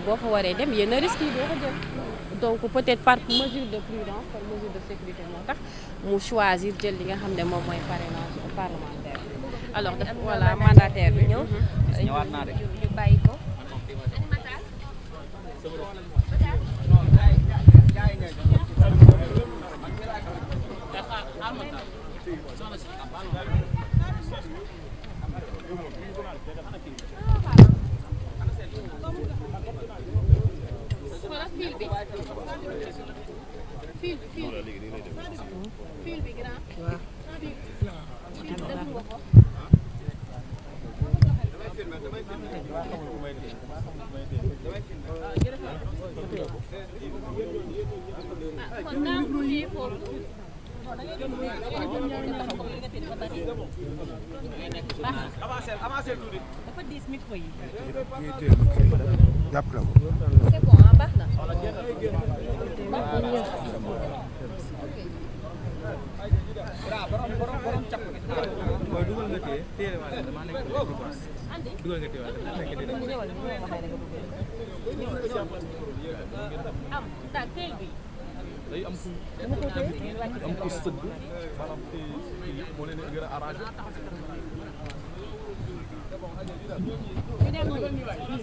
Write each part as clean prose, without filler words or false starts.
boo fa waree dem yenn risques yi doo ko jël donc peut-être par mesure de prudence par mesure de sécurité moo tax mu choisir jël li nga xam ne moom mooy parrainage parlementaire alors def voilà mandataire bi ñëw ñu bàyyi ko.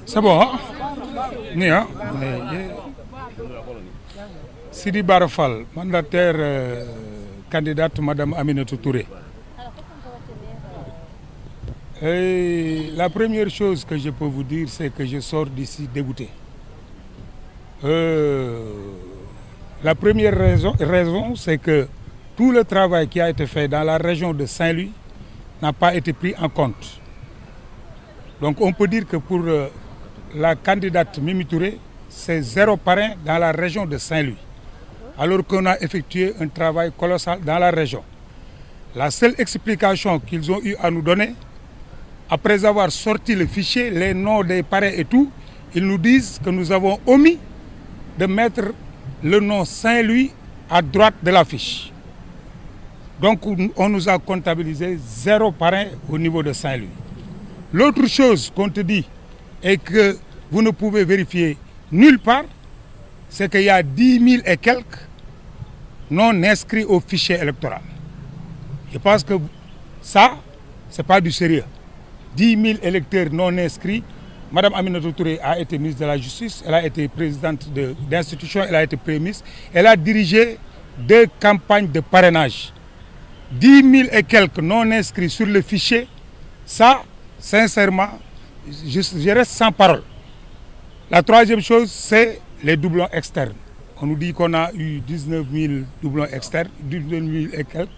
C'est bon, hein? Ni, hein? Sidi Bara Fall, mandataire candidate Madame Aminata Touré. Et la première chose que je peux vous dire, c'est que je sors d'ici dégoûté. La première raison, c'est que tout le travail qui a été fait dans la région de Saint-Louis n'a pas été pris en compte. Donc on peut dire que pour la candidate Mimi Touré, c'est 0 parrain dans la région de Saint-Louis, alors qu'on a effectué un travail colossal dans la région. La seule explication qu'ils ont eu à nous donner, après avoir sorti le fichier, les noms des parrains et tout, ils nous disent que nous avons omis de mettre le nom Saint-Louis à droite de la fiche. Donc on nous a comptabilisé 0 parrain au niveau de Saint-Louis. L'autre chose qu'on te dit et que vous ne pouvez vérifier nulle part, c'est qu'il y a 10 000 et quelques non inscrits au fichier électoral. Je pense que ça, ce n'est pas du sérieux. 10 000 électeurs non inscrits. Madame Aminata Touré a été ministre de la Justice, elle a été présidente d'institution, elle a été Premier ministre. Elle a dirigé 2 campagnes de parrainage. 10 000 et quelques non inscrits sur le fichier, ça, sincèrement, je reste sans parole. La troisième chose, c'est les doublons externes. On nous dit qu'on a eu 19 000 doublons externes, 19 000 et quelques.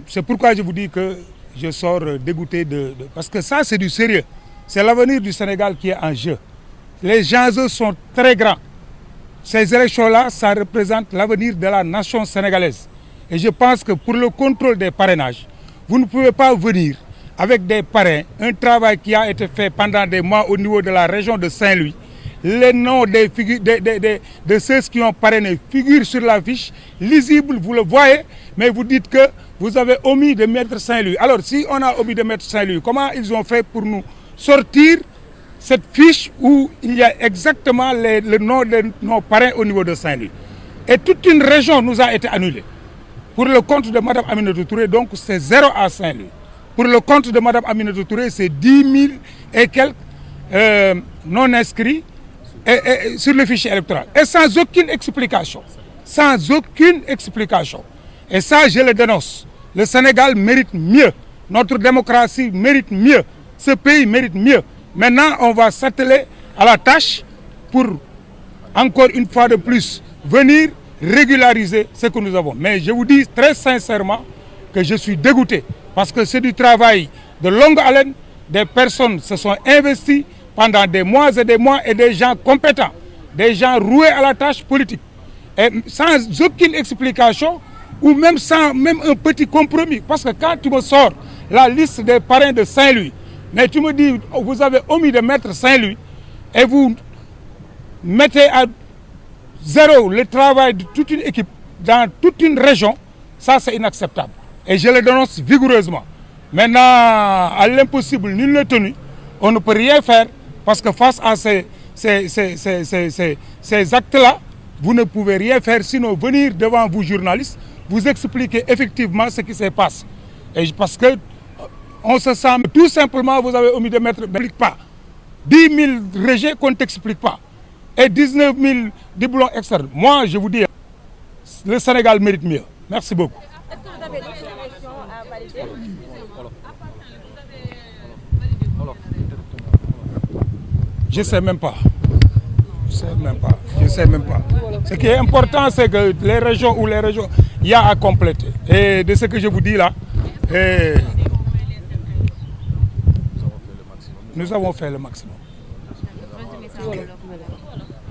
C'est pourquoi je vous dis que je sors dégoûté parce que ça, c'est du sérieux. C'est l'avenir du Sénégal qui est en jeu. Les enjeux sont très grands. Ces élections-là, ça représente l'avenir de la nation sénégalaise. Et je pense que pour le contrôle des parrainages, vous ne pouvez pas venir avec des parrains, un travail qui a été fait pendant des mois au niveau de la région de Saint-Louis. Les noms de ceux qui ont parrainé figurent sur la fiche, lisible, vous le voyez, mais vous dites que vous avez omis de mettre Saint-Louis. Alors, si on a omis de mettre Saint-Louis, comment ils ont fait pour nous sortir cette fiche où il y a exactement le nom de nos parrains au niveau de Saint-Louis? Et toute une région nous a été annulée. Pour le compte de Mme Aminata Touré, donc c'est 0 à Saint-Louis. Pour le compte de Mme Aminata Touré, c'est 10 000 et quelques non inscrits sur le fichier électoral. Et sans aucune explication. Sans aucune explication. Et ça, je le dénonce. Le Sénégal mérite mieux. Notre démocratie mérite mieux. Ce pays mérite mieux. Maintenant, on va s'atteler à la tâche pour, encore une fois de plus, venir régulariser ce que nous avons. Mais je vous dis très sincèrement que je suis dégoûté. Parce que c'est du travail de longue haleine. Des personnes se sont investies pendant des mois et des gens compétents. Des gens roués à la tâche politique. Et sans aucune explication ou même sans même un petit compromis. Parce que quand tu me sors la liste des parrains de Saint-Louis, mais tu me dis, vous avez omis de mettre Saint-Louis et vous mettez à 0 le travail de toute une équipe dans toute une région, ça c'est inacceptable. Et je le dénonce vigoureusement. Maintenant, à l'impossible, nul n'est tenu. On ne peut rien faire parce que face à ces ces actes-là, vous ne pouvez rien faire sinon venir devant vous journalistes, vous expliquer effectivement ce qui se passe. Et parce que on se sent tout simplement, vous avez omis de mettre, pas 10 000 rejets qu'on ne t'explique pas et 19 000 diplômes externes. Moi, je vous dis, le Sénégal mérite mieux. Merci beaucoup. Est-ce que vous avez d'autres élections à valider? Je sais même pas. Je sais même pas. Ce qui est important, c'est que les régions, il y a à compléter. Et de ce que je vous dis là, nous avons fait le maximum.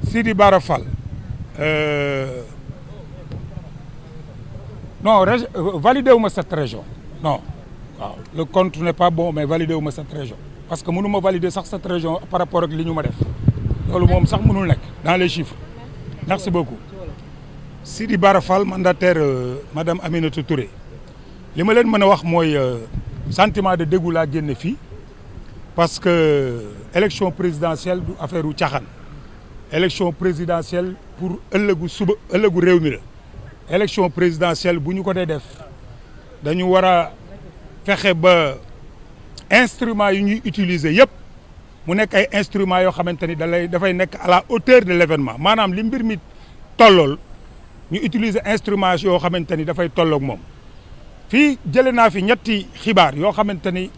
Sidi Bara Fall. Non, validez wu ma cette région. Non. Waaw, le compte n'est pas bon, mais validez wu ma cette région. Parce que mënu ma valider sax cette région par rapport ak li ñu ma def. Loolu moom sax mënul nekk dans les chiffres. Merci beaucoup. Sidi Bara Fall, mandataire madame Aminata Touré. Li ma leen mën a wax mooy sentiment de dégoût laa génne fii parce que élection présidentielle du affaire u caaxaan. Élection présidentielle pour ëllëgu réew mi la. Élection présidentielle bu ñu ko dee def dañu war a fexe ba instruments yi ñuy utiliser yëpp mu nekk ay instruments yoo xamante ni dafay nekk à la hauteur de l'événement maanaam li mbir mi tollool ñu utiliser instruments yoo xamante ni dafay tolloog moom. Fii jëlee naa fi ñetti xibaar yoo xamante ni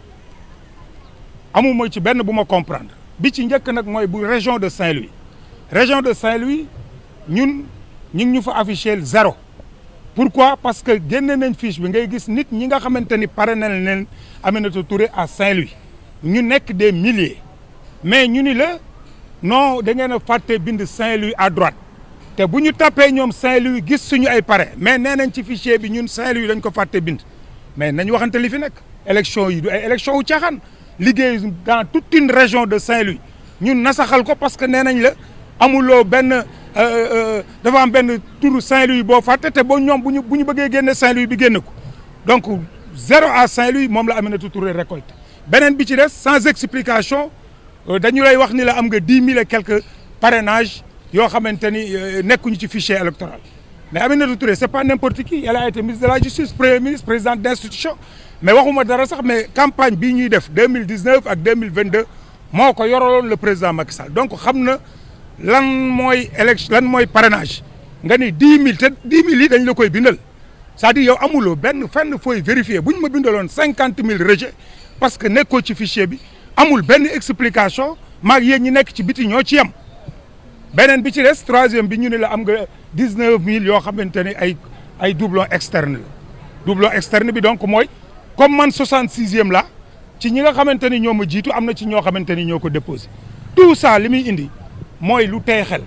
amuma ci benn bu ma comprendre bi ci njëkk nag mooy bu région de Saint-Louis. Région de Saint-Louis ñun ñu ngi ñu fa affiché 0. Pourquoi? Parce que génne nañ fiche bi ngay gis nit ñi nga xamante ni pare nañ leen Aminata Touré à Saint-Louis ñu nekk des milliers mais ñu ni la non da ngeen a fàtte bind Saint-Louis à droite te bu ñu tapé ñoom Saint-Louis gis suñu ay pare mais nee nañ ci fichier bi ñun Saint-Louis dañ ko fàtte bind mais nañ waxante li fi nekk élection yi du ay élection wu caaxaan liggéey dans toute une région de Saint-Louis ñun nasaxal ko parce que nee nañ la amuloo benn dafa am benn turu Saint-Louis boo fàtte te boo ñoom bu ñu bëggee génne Saint-Louis bi génne ko donc 0 à Saint-Louis moom la Aminata Touré récolte beneen bi ci des sans explication dañu lay wax ni la am nga 10 000 et quelques parrainages yoo xamante ni nekkuñu ci fichier électoral mais Aminata Touré c'est pas n'importe qui elle a été ministre de la justice premier ministre président d'institution mais waxuma dara sax mais campagne bii ñuy def 2019 ak 2022 moo ko yoraloon le président Macky Sall donc xam na lan mooy élection lan mooy parrainage nga ni 10 000 te 10 000 yi dañ la koy bindal c'est-à-dire yow amuloo benn fenn fooy vérifier bu ñu ma bindaloon 50 000 rejets parce que nekkoo ci fichier bi amul benn explication maag yéen ñi nekk ci biti ñoo ci yem beneen bi ci des troisième bi ñu ne la am nga 19 000 yoo xamante ne ay doublon externe la doublon externe bi donc mooy comme man 66e la ci ñi nga xamante ni ñoo ma jiitu am na ci ñoo xamante ni ñoo ko déposé tout ça li muy indi mooy lu tey xel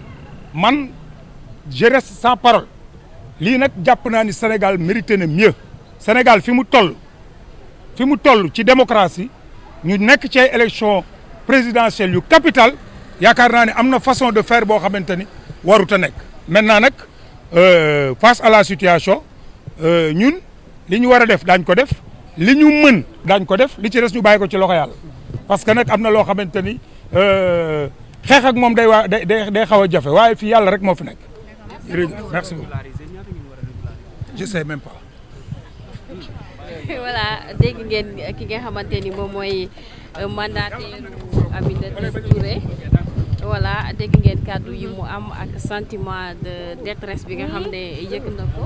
man je reste sans parole lii nag jàpp naa ni Sénégal mérité na mieux Sénégal fi mu toll ci démocratie ñu nekk ci ay élection présidentielle yu capital yaakaar naa ne am na façon de faire boo xamante ni warut a nekk maintenant nag face à la situation ñun li ñu war a def daañ ko def li ñu mën daañ ko def li ci des ñu bàyyi ko ci loxo yàlla parce que nag am na loo xamante ni xeex ak moom day xaw a jafe waaye fii yàlla rek moo fi nekk. Merci beaucoup. Je sais même pas. Voilà dégg ngeen ki nga xamante ni moom mooy mandataire Aminata Touré voilà dégg ngeen kàddu yi mu am ak sentiment de détresse bi nga xam ne yëg na ko.